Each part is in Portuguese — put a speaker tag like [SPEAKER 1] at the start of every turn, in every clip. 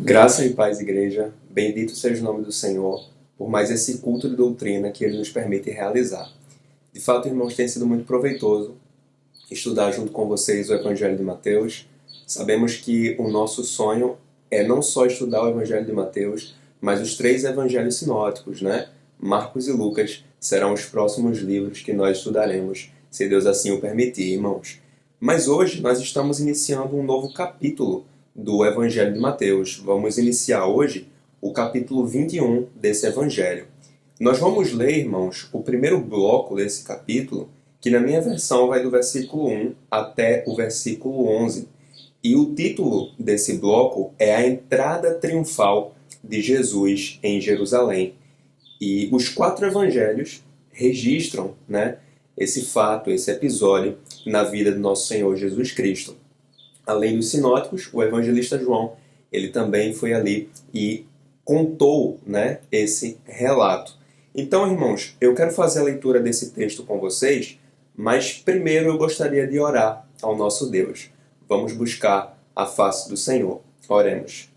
[SPEAKER 1] Graça e paz, igreja. Bendito seja o nome do Senhor, por mais esse culto de doutrina que Ele nos permite realizar. De fato, irmãos, tem sido muito proveitoso estudar junto com vocês o Evangelho de Mateus. Sabemos que o nosso sonho é não só estudar o Evangelho de Mateus, mas os 3 evangelhos sinóticos, né? Marcos e Lucas serão os próximos livros que nós estudaremos, se Deus assim o permitir, irmãos. Mas hoje nós estamos iniciando um novo capítulo do Evangelho de Mateus. Vamos iniciar hoje o capítulo 21 desse Evangelho. Nós vamos ler, irmãos, o primeiro bloco desse capítulo, que na minha versão vai do versículo 1 até o versículo 11. E o título desse bloco é A Entrada Triunfal de Jesus em Jerusalém. E os 4 evangelhos registram, né, esse fato, esse episódio na vida do nosso Senhor Jesus Cristo. Além dos sinóticos, o evangelista João, ele também foi ali e contou, né, esse relato. Então, irmãos, eu quero fazer a leitura desse texto com vocês, mas primeiro eu gostaria de orar ao nosso Deus. Vamos buscar a face do Senhor. Oremos.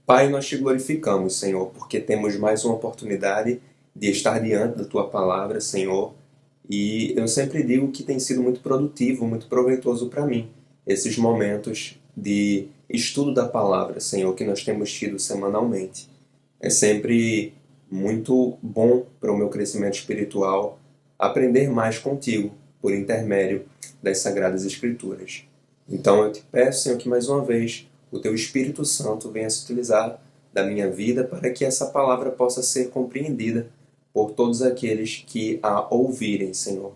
[SPEAKER 1] Pai, nós te glorificamos, Senhor, porque temos mais uma oportunidade de estar diante da Tua palavra, Senhor. E eu sempre digo que tem sido muito produtivo, muito proveitoso para mim, esses momentos de estudo da palavra, Senhor, que nós temos tido semanalmente. É sempre muito bom para o meu crescimento espiritual aprender mais contigo, por intermédio das Sagradas Escrituras. Então eu te peço, Senhor, que mais uma vez o Teu Espírito Santo venha se utilizar da minha vida para que essa palavra possa ser compreendida por todos aqueles que a ouvirem, Senhor.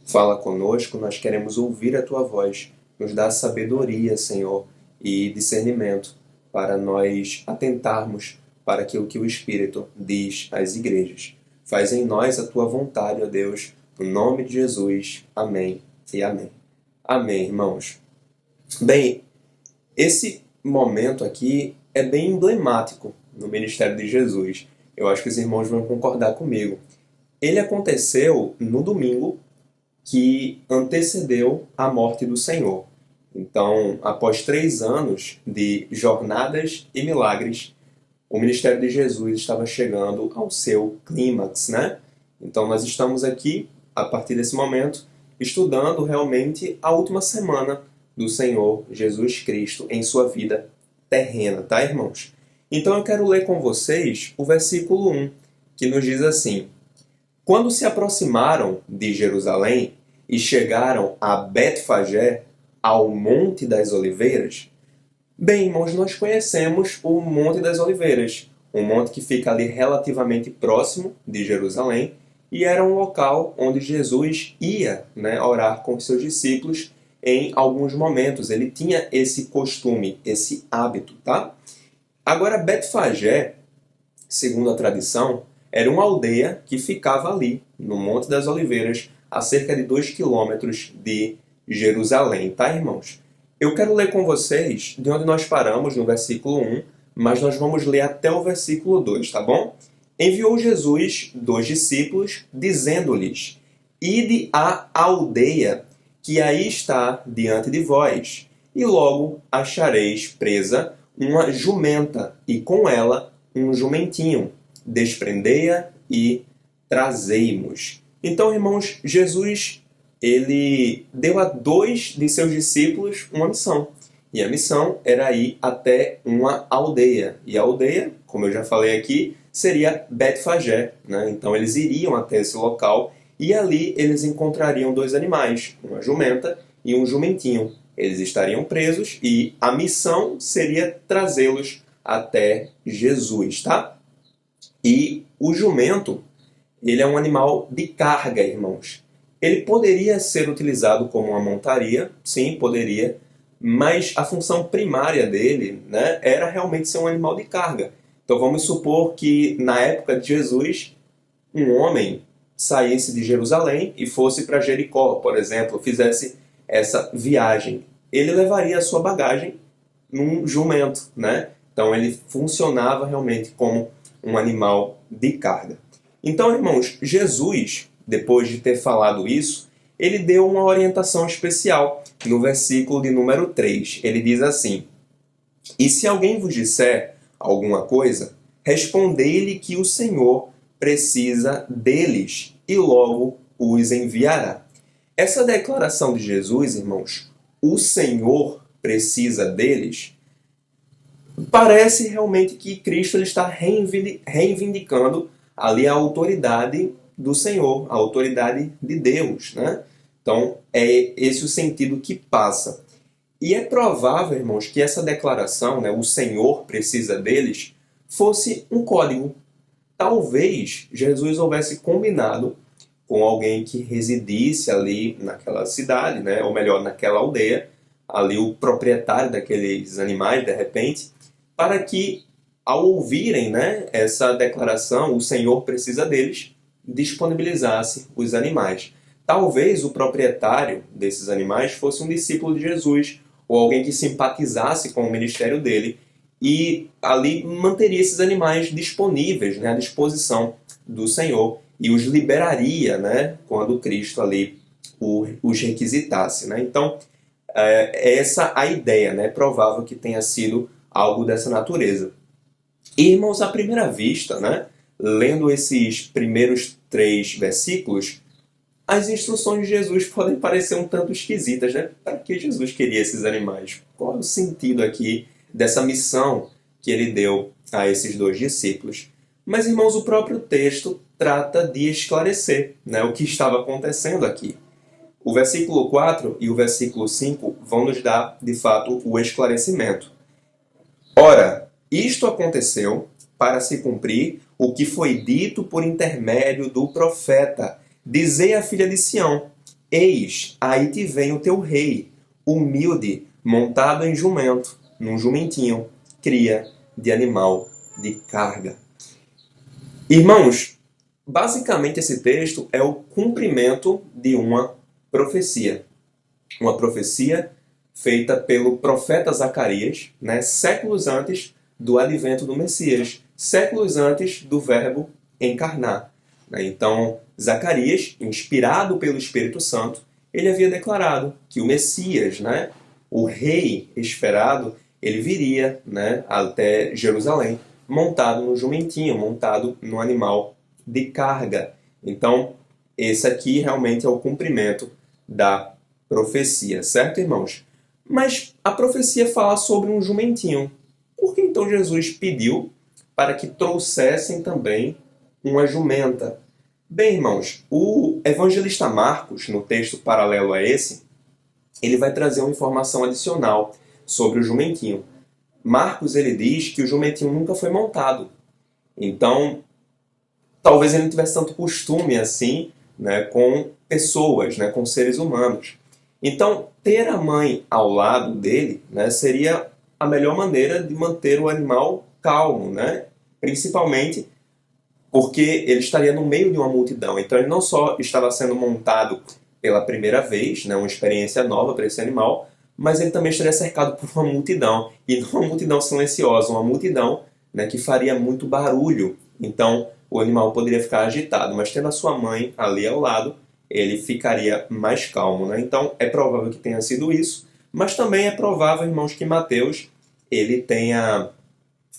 [SPEAKER 1] Fala conosco, nós queremos ouvir a Tua voz. Nos dá sabedoria, Senhor, e discernimento para nós atentarmos para aquilo que o Espírito diz às igrejas. Faz em nós a Tua vontade, ó Deus, no nome de Jesus. Amém e amém. Amém, irmãos. Bem, esse momento aqui é bem emblemático no ministério de Jesus. Eu acho que os irmãos vão concordar comigo. Ele aconteceu no domingo que antecedeu a morte do Senhor. Então, após 3 anos de jornadas e milagres, o ministério de Jesus estava chegando ao seu clímax, né? Então, nós estamos aqui, a partir desse momento, estudando realmente a última semana do Senhor Jesus Cristo em sua vida terrena, tá, irmãos? Então, eu quero ler com vocês o versículo 1, que nos diz assim: Quando se aproximaram de Jerusalém e chegaram a Betfagé, ao Monte das Oliveiras. Bem, irmãos, nós conhecemos o Monte das Oliveiras, um monte que fica ali relativamente próximo de Jerusalém, e era um local onde Jesus ia, né, orar com os seus discípulos em alguns momentos. Ele tinha esse costume, esse hábito, tá? Agora, Betfagé, segundo a tradição, era uma aldeia que ficava ali, no Monte das Oliveiras, a cerca de 2 quilômetros de Jerusalém, tá, irmãos? Eu quero ler com vocês de onde nós paramos no versículo 1, mas nós vamos ler até o versículo 2, tá bom? Enviou Jesus 2 discípulos, dizendo-lhes: Ide à aldeia que aí está diante de vós, e logo achareis presa uma jumenta, e com ela um jumentinho. Desprendei-a e trazei-mos. Então, irmãos, Jesus, ele deu a 2 de seus discípulos uma missão. E a missão era ir até uma aldeia. E a aldeia, como eu já falei aqui, seria Betfagé, né? Então eles iriam até esse local e ali eles encontrariam 2 animais, uma jumenta e um jumentinho. Eles estariam presos e a missão seria trazê-los até Jesus, tá? E o jumento, ele é um animal de carga, irmãos. Ele poderia ser utilizado como uma montaria, sim, poderia, mas a função primária dele, né, era realmente ser um animal de carga. Então vamos supor que na época de Jesus, um homem saísse de Jerusalém e fosse para Jericó, por exemplo, fizesse essa viagem. Ele levaria a sua bagagem num jumento, né? Então ele funcionava realmente como um animal de carga. Então, irmãos, Jesus, depois de ter falado isso, ele deu uma orientação especial no versículo de número 3. Ele diz assim: "E se alguém vos disser alguma coisa, respondei-lhe que o Senhor precisa deles e logo os enviará." Essa declaração de Jesus, irmãos, o Senhor precisa deles, parece realmente que Cristo ele está reivindicando ali a autoridade do Senhor, a autoridade de Deus, né? Então, é esse o sentido que passa. E é provável, irmãos, que essa declaração, né, o Senhor precisa deles, fosse um código. Talvez Jesus houvesse combinado com alguém que residisse ali naquela cidade, né, ou melhor, naquela aldeia, ali o proprietário daqueles animais, de repente, para que, ao ouvirem, né, essa declaração, o Senhor precisa deles, disponibilizasse os animais. Talvez o proprietário desses animais fosse um discípulo de Jesus, ou alguém que simpatizasse com o ministério dele, e ali manteria esses animais disponíveis, né, à disposição do Senhor, e os liberaria, né, quando Cristo ali os requisitasse, né? Então, essa a ideia, né? É provável que tenha sido algo dessa natureza. E, irmãos, à primeira vista, né, lendo esses primeiros 3 versículos, as instruções de Jesus podem parecer um tanto esquisitas, né? Para que Jesus queria esses animais? Qual é o sentido aqui dessa missão que ele deu a esses 2 discípulos? Mas, irmãos, o próprio texto trata de esclarecer, né, o que estava acontecendo aqui. O versículo 4 e o versículo 5 vão nos dar, de fato, o esclarecimento. Ora, isto aconteceu para se cumprir o que foi dito por intermédio do profeta. Dizei à filha de Sião: eis, aí te vem o teu rei, humilde, montado em jumento, num jumentinho, cria de animal de carga. Irmãos, basicamente esse texto é o cumprimento de uma profecia. Uma profecia feita pelo profeta Zacarias, né, séculos antes do advento do Messias, séculos antes do Verbo encarnar. Então, Zacarias, inspirado pelo Espírito Santo, ele havia declarado que o Messias, né, o rei esperado, ele viria, né, até Jerusalém, montado no jumentinho, montado no animal de carga. Então, esse aqui realmente é o cumprimento da profecia, certo, irmãos? Mas a profecia fala sobre um jumentinho. Por que então Jesus pediu para que trouxessem também uma jumenta? Bem, irmãos, o evangelista Marcos, no texto paralelo a esse, ele vai trazer uma informação adicional sobre o jumentinho. Marcos ele diz que o jumentinho nunca foi montado. Então, talvez ele não tivesse tanto costume assim, né, com pessoas, né, com seres humanos. Então, ter a mãe ao lado dele, né, seria a melhor maneira de manter o animal calmo, né? Principalmente porque ele estaria no meio de uma multidão. Então, ele não só estava sendo montado pela primeira vez, né, uma experiência nova para esse animal, mas ele também estaria cercado por uma multidão. E não uma multidão silenciosa, uma multidão, né, que faria muito barulho. Então, o animal poderia ficar agitado, mas tendo a sua mãe ali ao lado, ele ficaria mais calmo, né? Então, é provável que tenha sido isso, mas também é provável, irmãos, que Mateus ele tenha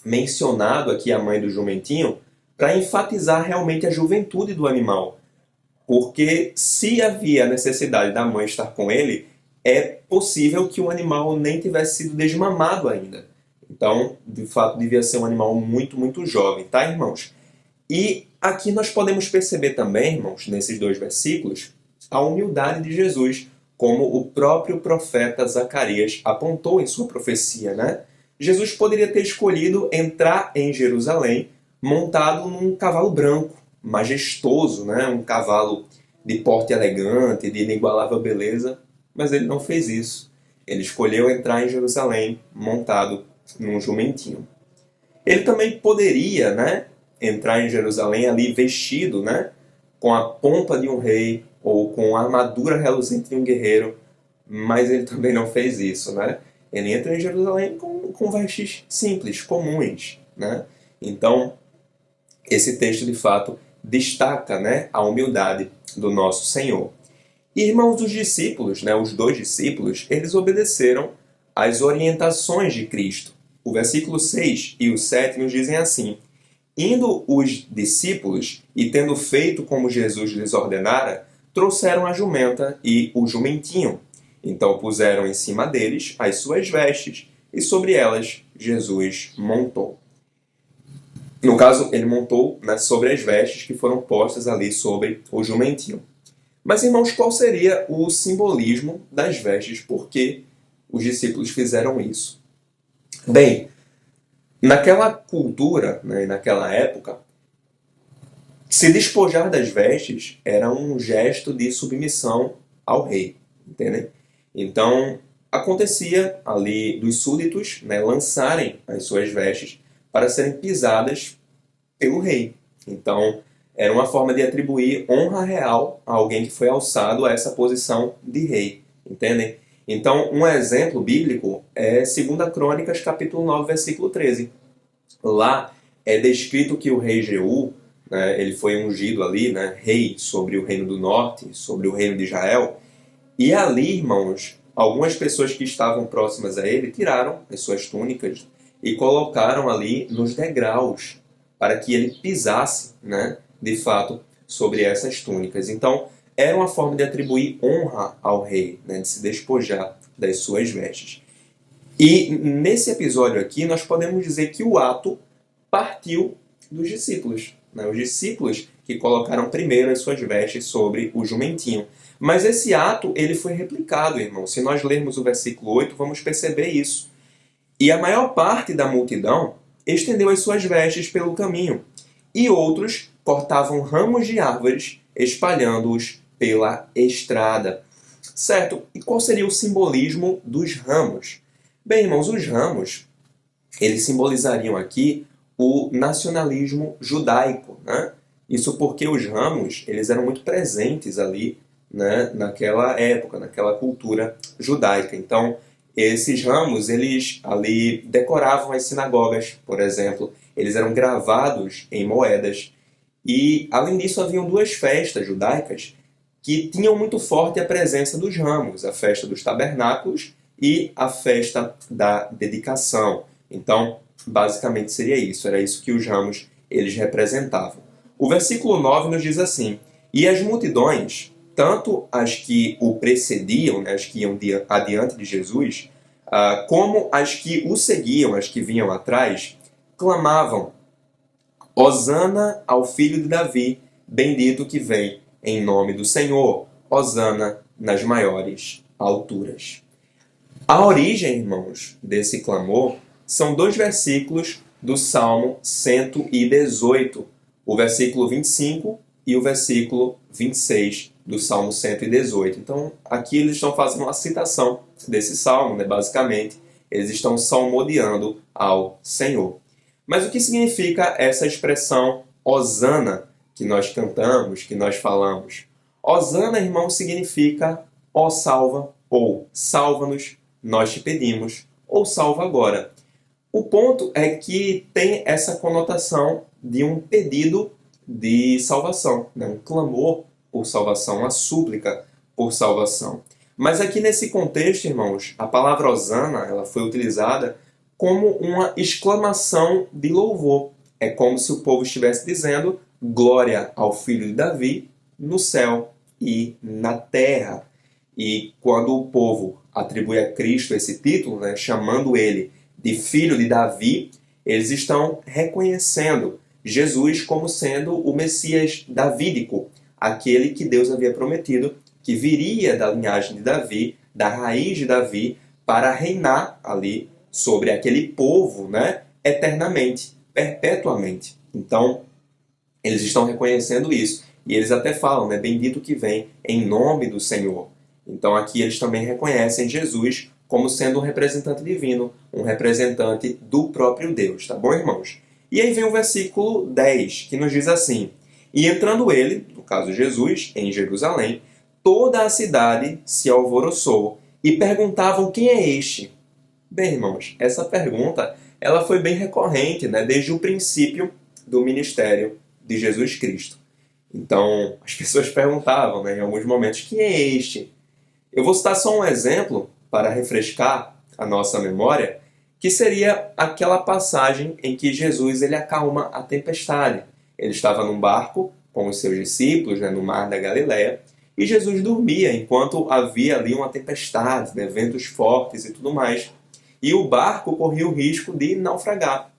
[SPEAKER 1] mencionado aqui a mãe do jumentinho para enfatizar realmente a juventude do animal. Porque se havia necessidade da mãe estar com ele, é possível que o animal nem tivesse sido desmamado ainda. Então, de fato, devia ser um animal muito, muito jovem, tá, irmãos? E aqui nós podemos perceber também, irmãos, nesses 2 versículos, a humildade de Jesus, como o próprio profeta Zacarias apontou em sua profecia, né? Jesus poderia ter escolhido entrar em Jerusalém montado num cavalo branco, majestoso, né? Um cavalo de porte elegante, de inigualável beleza, mas ele não fez isso. Ele escolheu entrar em Jerusalém montado num jumentinho. Ele também poderia, né, entrar em Jerusalém ali vestido, né, com a pompa de um rei ou com a armadura reluzente de um guerreiro, mas ele também não fez isso, né? Ele entra em Jerusalém com vestes simples, comuns, né? Então, esse texto, de fato, destaca, né, a humildade do nosso Senhor. Irmãos, os discípulos, né, os dois discípulos, eles obedeceram às orientações de Cristo. O versículo 6 e o 7 nos dizem assim: Indo os discípulos e tendo feito como Jesus lhes ordenara, trouxeram a jumenta e o jumentinho. Então puseram em cima deles as suas vestes e sobre elas Jesus montou. No caso, ele montou, né, sobre as vestes que foram postas ali sobre o jumentinho. Mas, irmãos, qual seria o simbolismo das vestes? Por que os discípulos fizeram isso? Bem, naquela cultura, né, naquela época, se despojar das vestes era um gesto de submissão ao rei, entendem? Então, acontecia ali dos súditos, né, lançarem as suas vestes para serem pisadas pelo rei. Então, era uma forma de atribuir honra real a alguém que foi alçado a essa posição de rei, entendem? Então, um exemplo bíblico é 2 Crônicas, capítulo 9, versículo 13. Lá é descrito que o rei Jeú, né, ele foi ungido ali, né, rei sobre o reino do norte, sobre o reino de Israel, e ali, irmãos, algumas pessoas que estavam próximas a ele tiraram as suas túnicas e colocaram ali nos degraus para que ele pisasse, né, de fato, sobre essas túnicas. Então, era uma forma de atribuir honra ao rei, né, de se despojar das suas vestes. E nesse episódio aqui, nós podemos dizer que o ato partiu dos discípulos, né? Os discípulos que colocaram primeiro as suas vestes sobre o jumentinho. Mas esse ato ele foi replicado, irmão. Se nós lermos o versículo 8, vamos perceber isso. E a maior parte da multidão estendeu as suas vestes pelo caminho, e outros cortavam ramos de árvores, espalhando-os pela estrada. Certo? E qual seria o simbolismo dos ramos? Bem, irmãos, os ramos, eles simbolizariam aqui o nacionalismo judaico, né? Isso porque os ramos, eles eram muito presentes ali, né, naquela época, naquela cultura judaica. Então, esses ramos, eles ali decoravam as sinagogas, por exemplo. Eles eram gravados em moedas. E, além disso, haviam duas festas judaicas que tinham muito forte a presença dos ramos, a festa dos tabernáculos e a festa da dedicação. Então, basicamente seria isso, era isso que os ramos eles representavam. O versículo 9 nos diz assim: E as multidões, tanto as que o precediam, né, as que iam adiante de Jesus, como as que o seguiam, as que vinham atrás, clamavam: Hosana ao filho de Davi, bendito que vem em nome do Senhor, Hosana nas maiores alturas. A origem, irmãos, desse clamor são dois versículos do Salmo 118, o versículo 25 e o versículo 26 do Salmo 118. Então, aqui eles estão fazendo uma citação desse salmo, né? Basicamente, eles estão salmodiando ao Senhor. Mas o que significa essa expressão Hosana que nós cantamos, que nós falamos? Hosana, irmão, significa ó salva, ou salva-nos, nós te pedimos, ou salva agora. O ponto é que tem essa conotação de um pedido de salvação, né? Um clamor por salvação, uma súplica por salvação. Mas aqui nesse contexto, irmãos, a palavra Hosana ela foi utilizada como uma exclamação de louvor. É como se o povo estivesse dizendo glória ao filho de Davi no céu e na terra. E quando o povo atribui a Cristo esse título, né, chamando ele de filho de Davi, eles estão reconhecendo Jesus como sendo o Messias davídico, aquele que Deus havia prometido que viria da linhagem de Davi, da raiz de Davi, para reinar ali sobre aquele povo, né, eternamente, perpetuamente. Então, eles estão reconhecendo isso. E eles até falam, né, bendito que vem em nome do Senhor. Então aqui eles também reconhecem Jesus como sendo um representante divino, um representante do próprio Deus, tá bom, irmãos? E aí vem o versículo 10, que nos diz assim: E entrando ele, no caso Jesus, em Jerusalém, toda a cidade se alvoroçou e perguntavam quem é este? Bem, irmãos, essa pergunta ela foi bem recorrente, né, desde o princípio do ministério de Jesus Cristo. Então, as pessoas perguntavam, né, em alguns momentos, quem é este? Eu vou citar só um exemplo para refrescar a nossa memória, que seria aquela passagem em que Jesus ele acalma a tempestade. Ele estava num barco com os seus discípulos, né, no mar da Galileia, e Jesus dormia enquanto havia ali uma tempestade, né, ventos fortes e tudo mais. E o barco corria o risco de naufragar.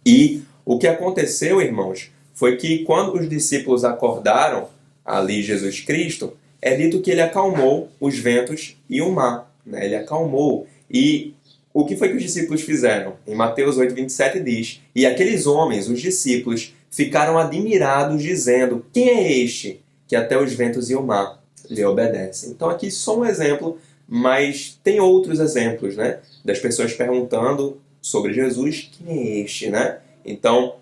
[SPEAKER 1] E o que aconteceu, irmãos, foi que quando os discípulos acordaram ali Jesus Cristo, é dito que ele acalmou os ventos e o mar. Né? Ele acalmou. E o que foi que os discípulos fizeram? Em Mateus 8:27 diz: E aqueles homens, os discípulos, ficaram admirados, dizendo: Quem é este que até os ventos e o mar lhe obedecem? Então aqui só um exemplo, mas tem outros exemplos, né? Das pessoas perguntando sobre Jesus: Quem é este, né? Então,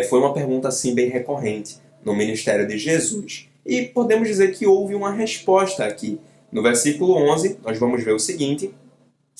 [SPEAKER 1] foi uma pergunta assim bem recorrente no ministério de Jesus. E podemos dizer que houve uma resposta aqui. No versículo 11, nós vamos ver o seguinte: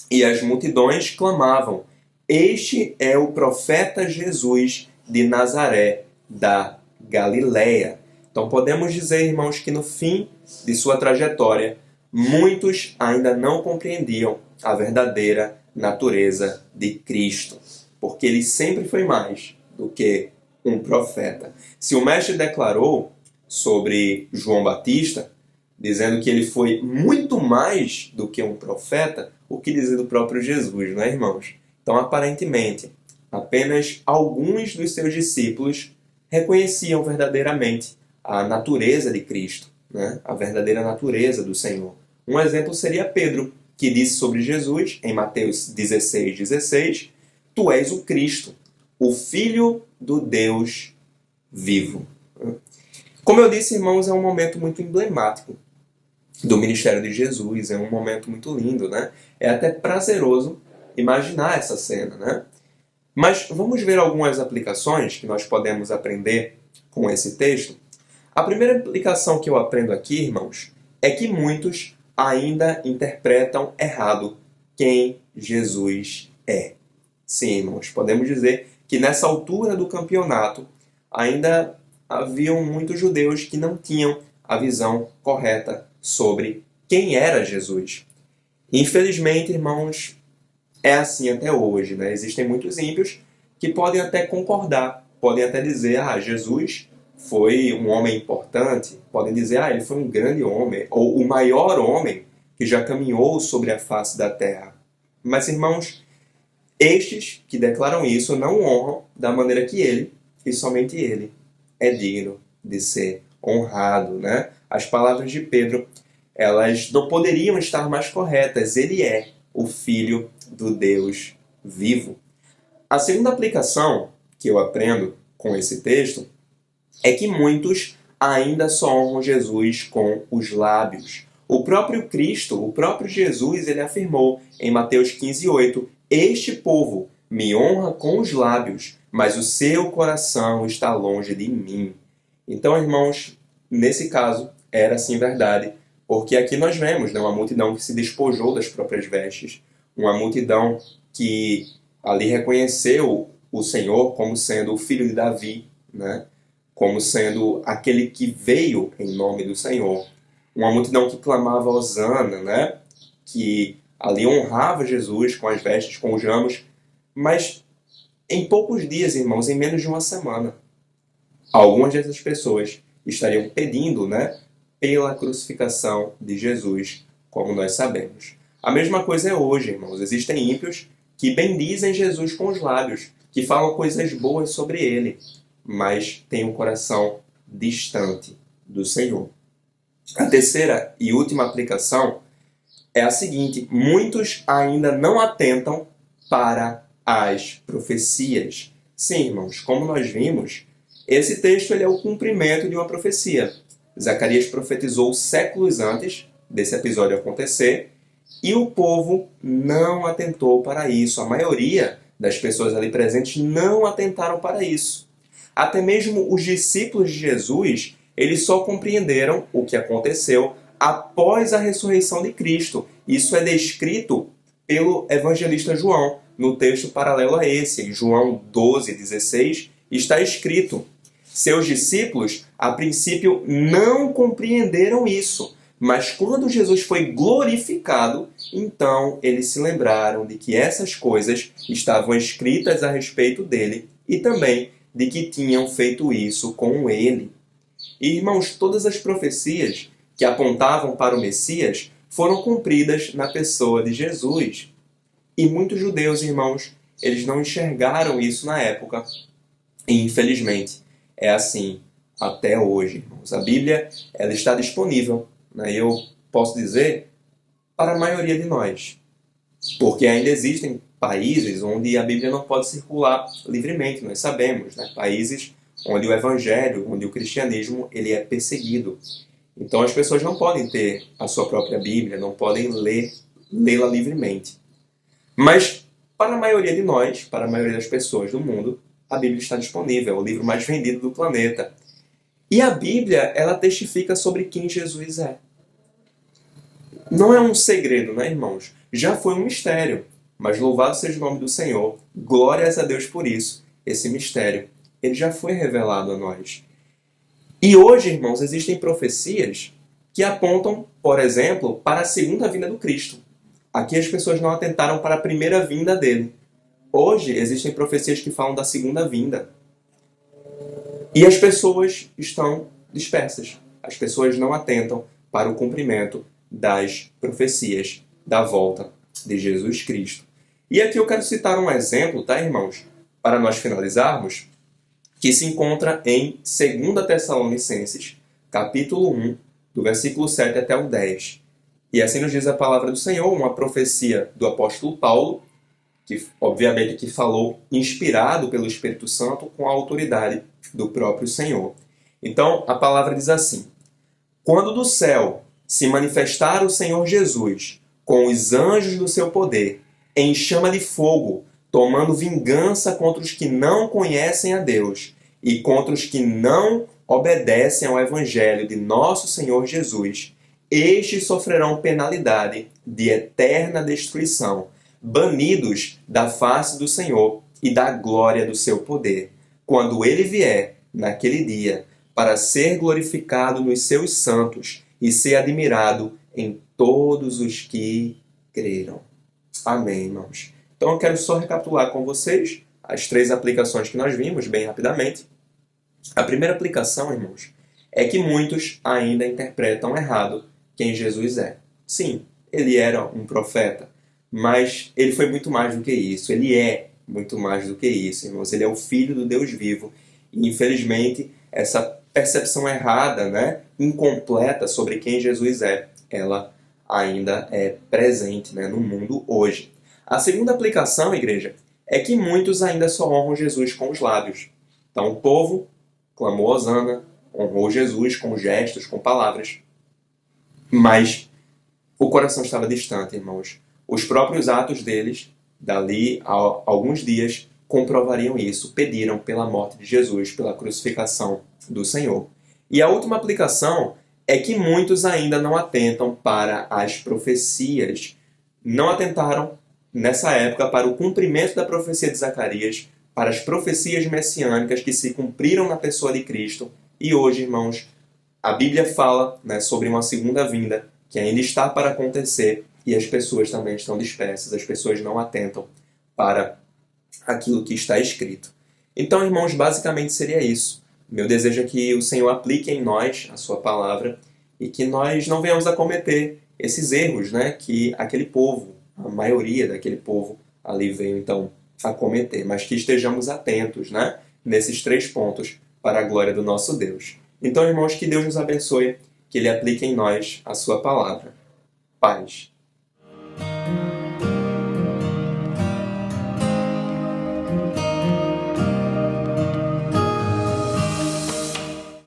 [SPEAKER 1] E as multidões clamavam: Este é o profeta Jesus de Nazaré, da Galileia. Então podemos dizer, irmãos, que no fim de sua trajetória, muitos ainda não compreendiam a verdadeira natureza de Cristo, porque ele sempre foi mais do que um profeta. Se o mestre declarou sobre João Batista, dizendo que ele foi muito mais do que um profeta, o que dizer do próprio Jesus, não é, irmãos? Então, aparentemente, apenas alguns dos seus discípulos reconheciam verdadeiramente a natureza de Cristo, né? A verdadeira natureza do Senhor. Um exemplo seria Pedro, que disse sobre Jesus, em Mateus 16:16, Tu és o Cristo, o Filho do Deus vivo. Como eu disse, irmãos, é um momento muito emblemático do ministério de Jesus, é um momento muito lindo, né? É até prazeroso imaginar essa cena, né? Mas vamos ver algumas aplicações que nós podemos aprender com esse texto. A primeira aplicação que eu aprendo aqui, irmãos, é que muitos ainda interpretam errado quem Jesus é. Sim, irmãos, podemos dizer que nessa altura do campeonato ainda haviam muitos judeus que não tinham a visão correta sobre quem era Jesus. Infelizmente, irmãos, é assim até hoje, né? Existem muitos ímpios que podem até concordar, podem até dizer, Jesus foi um homem importante, podem dizer, ele foi um grande homem, ou o maior homem que já caminhou sobre a face da terra. Mas, irmãos, estes que declaram isso não honram da maneira que ele, e somente ele, é digno de ser honrado, né? As palavras de Pedro, elas não poderiam estar mais corretas. Ele é o Filho do Deus vivo. A segunda aplicação que eu aprendo com esse texto é que muitos ainda só honram Jesus com os lábios. O próprio Cristo, o próprio Jesus, ele afirmou em Mateus 15:8, Este povo me honra com os lábios, mas o seu coração está longe de mim. Então, irmãos, nesse caso, era sim verdade, porque aqui nós vemos, né, uma multidão que se despojou das próprias vestes, uma multidão que ali reconheceu o Senhor como sendo o filho de Davi, né, como sendo aquele que veio em nome do Senhor. Uma multidão que clamava Hosana, né, que ali honrava Jesus com as vestes, com os ramos, mas em poucos dias, irmãos, em menos de uma semana, algumas dessas pessoas estariam pedindo, né, pela crucificação de Jesus, como nós sabemos. A mesma coisa é hoje, irmãos. Existem ímpios que bendizem Jesus com os lábios, que falam coisas boas sobre ele, mas têm um coração distante do Senhor. A terceira e última aplicação é a seguinte: muitos ainda não atentam para as profecias. Sim, irmãos, como nós vimos, esse texto ele é o cumprimento de uma profecia. Zacarias profetizou séculos antes desse episódio acontecer e o povo não atentou para isso. A maioria das pessoas ali presentes não atentaram para isso. Até mesmo os discípulos de Jesus, eles só compreenderam o que aconteceu após a ressurreição de Cristo. Isso é descrito pelo evangelista João, no texto paralelo a esse, em João 12:16, está escrito: Seus discípulos, a princípio, não compreenderam isso. Mas quando Jesus foi glorificado, então eles se lembraram de que essas coisas estavam escritas a respeito dele e também de que tinham feito isso com ele. E, irmãos, todas as profecias que apontavam para o Messias foram cumpridas na pessoa de Jesus. E muitos judeus, irmãos, eles não enxergaram isso na época. E, infelizmente, é assim até hoje, irmãos. A Bíblia, ela está disponível, né? Eu posso dizer, para a maioria de nós. Porque ainda existem países onde a Bíblia não pode circular livremente, nós sabemos, né? Países onde o Evangelho, onde o cristianismo, ele é perseguido. Então as pessoas não podem ter a sua própria Bíblia, não podem lê-la livremente. Mas para a maioria de nós, para a maioria das pessoas do mundo, a Bíblia está disponível, é o livro mais vendido do planeta. E a Bíblia, ela testifica sobre quem Jesus é. Não é um segredo, né, irmãos? Já foi um mistério, mas louvado seja o nome do Senhor. Glórias a Deus por isso. Esse mistério, ele já foi revelado a nós. E hoje, irmãos, existem profecias que apontam, por exemplo, para a segunda vinda do Cristo. Aqui as pessoas não atentaram para a primeira vinda dele. Hoje existem profecias que falam da segunda vinda. E as pessoas estão dispersas. As pessoas não atentam para o cumprimento das profecias da volta de Jesus Cristo. E aqui eu quero citar um exemplo, tá, irmãos? Para nós finalizarmos, que se encontra em 2 Tessalonicenses, capítulo 1, do versículo 7 até o 10. E assim nos diz a palavra do Senhor, uma profecia do apóstolo Paulo, que obviamente que falou inspirado pelo Espírito Santo com a autoridade do próprio Senhor. Então, a palavra diz assim: quando do céu se manifestar o Senhor Jesus com os anjos do seu poder, em chama de fogo, tomando vingança contra os que não conhecem a Deus e contra os que não obedecem ao Evangelho de nosso Senhor Jesus, estes sofrerão penalidade de eterna destruição, banidos da face do Senhor e da glória do seu poder, quando ele vier naquele dia, para ser glorificado nos seus santos e ser admirado em todos os que creram. Amém, irmãos. Então eu quero só recapitular com vocês as 3 aplicações que nós vimos, bem rapidamente. A primeira aplicação, irmãos, é que muitos ainda interpretam errado quem Jesus é. Sim, ele era um profeta, mas ele foi muito mais do que isso. Ele é muito mais do que isso, irmãos. Ele é o Filho do Deus vivo. E, infelizmente, essa percepção errada, né, incompleta sobre quem Jesus é, ela ainda é presente, né, no mundo hoje. A segunda aplicação, igreja, é que muitos ainda só honram Jesus com os lábios. Então o povo clamou hosana, honrou Jesus com gestos, com palavras, mas o coração estava distante, irmãos. Os próprios atos deles, dali a alguns dias, comprovariam isso, pediram pela morte de Jesus, pela crucificação do Senhor. E a última aplicação é que muitos ainda não atentam para as profecias. Não atentaram, nessa época, para o cumprimento da profecia de Zacarias, para as profecias messiânicas que se cumpriram na pessoa de Cristo. E hoje, irmãos, a Bíblia fala, né, sobre uma segunda vinda que ainda está para acontecer e as pessoas também estão dispersas, as pessoas não atentam para aquilo que está escrito. Então, irmãos, basicamente seria isso. Meu desejo é que o Senhor aplique em nós a sua palavra e que nós não venhamos a cometer esses erros, né, que aquele povo, a maioria daquele povo ali veio então a cometer, mas que estejamos atentos, né, nesses 3 pontos para a glória do nosso Deus. Então, irmãos, que Deus nos abençoe, que Ele aplique em nós a sua palavra. Paz.